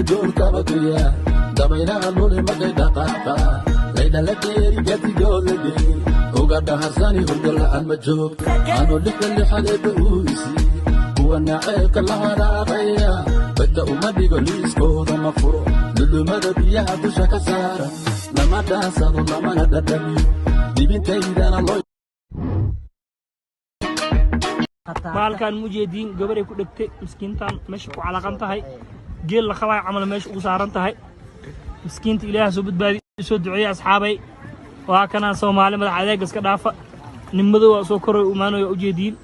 دور كابتيا دمينا نولي مدي دقاقا لينا لكيري جاتي جولدي وقد حساني هدل عن مجوك أنو لك اللي حالي بأويسي وانا عيك الله راقيا بدأ مدي قليس كوضا مفروع للو مدى بيها بشا كسارة لما داسد لما نددني دي بنتي دانا الله maalkan mujeediin gabaray ku dhigtay miskiintan meesha ku calaqan tahay geel la qabay camal meesha ugu saaran tahay miskiinta ilaahay soo badbaadiyo soo duceeyay asxaabay waa kana Soomaali madax adeeg iska dhaafa nimadu waa soo koray u maanayo ujeediin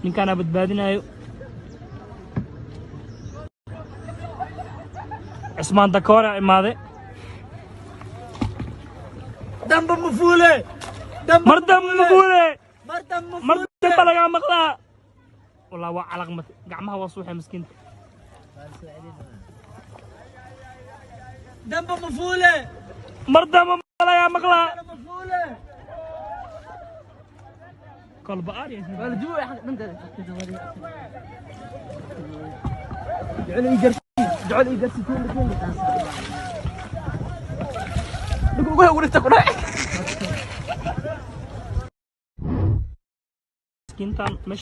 ninkana badbaadinayo Ismaan Dakora imaade damba mafule mardam mafule mardam laga maqlaa والله وعلق قعمها وصوحة مسكين دم مفولة مرضى ملا يا مغلا قلب آري الجوع يا حق من ده جعل يجرس جعل يجرس كل نقول ورث تقول مسكين تان مش